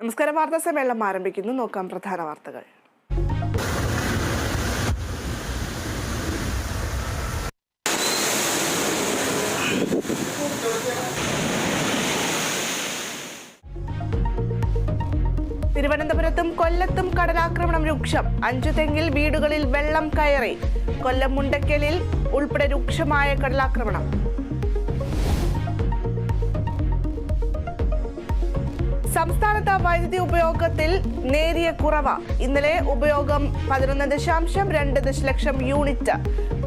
നമസ്കാരം. വാർത്താ സമ്മേളനം ആരംഭിക്കുന്നു. നോക്കാം പ്രധാന വാർത്തകൾ. തിരുവനന്തപുരത്തും കൊല്ലത്തും കടലാക്രമണം രൂക്ഷം. 5 തെങ്ങിൽ വീടുകളിൽ വെള്ളം കയറി. കൊല്ലം മുണ്ടക്കലിൽ ഉൾപ്പെടെ രൂക്ഷമായ കടലാക്രമണം. സംസ്ഥാനത്ത് വൈദ്യുതി ഉപയോഗത്തിൽ നേരിയ കുറവ്. ഇന്നലെ ഉപയോഗം 11.2 ദശലക്ഷം unit.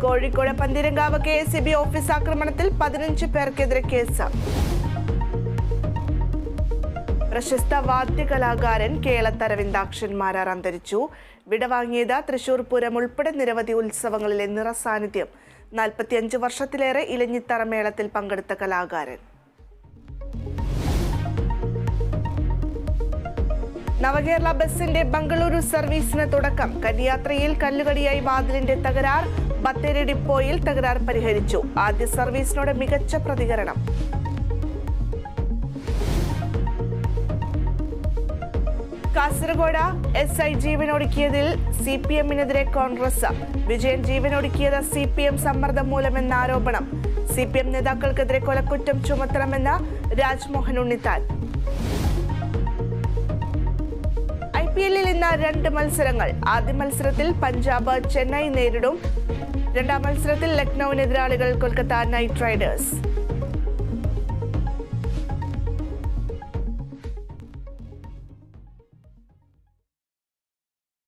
Kozhikode Pantheerankavu KSEB office ആക്രമണത്തിൽ 15 പേർക്കെതിരെ കേസ്. പ്രശസ്ത വാദ്യകലാകാരൻ കേളത്ത് അരവിന്ദാക്ഷൻ മാരാർ അന്തരിച്ചു. വിടവാങ്ങിയത് തൃശൂർ പൂരം ഉൾപ്പെടെ നിരവധി ഉത്സവങ്ങളിലെ നിറസാന്നിധ്യം. 45 വർഷത്തിലേറെ ഇലഞ്ഞിത്തറ മേളത്തിൽ പങ്കെടുത്ത കലാകാരൻ. നവകേരള ബസിന്റെ ബംഗളൂരു സർവീസിന് തുടക്കം. കന്യാത്രയിൽ കല്ലുകടിയായി വാതിലിന്റെ തകരാർ. ബത്തേരി ഡിപ്പോയിൽ തകരാർ പരിഹരിച്ചു. ആദ്യ സർവീസിനോട് മികച്ച പ്രതികരണം. കാസർഗോഡ് SI ജീവനൊടുക്കിയതിൽ CPM-നെതിരെ കോൺഗ്രസ്. വിജയൻ ജീവനൊടുക്കിയത് CPM സമ്മർദ്ദം മൂലമെന്ന ആരോപണം. CPM നേതാക്കൾക്കെതിരെ കൊലക്കുറ്റം ചുമത്തണമെന്ന് രാജ്മോഹൻ ഉണ്ണിത്താൻ. IPL-ൽ ഇന്ന് 2 മത്സരങ്ങൾ. ആദ്യ മത്സരത്തിൽ പഞ്ചാബ് ചെന്നൈ നേരിടും. രണ്ടാം മത്സരത്തിൽ ലക്നൌവിന് എതിരാളികൾ കൊൽക്കത്ത നൈറ്റ് റൈഡേഴ്സ്.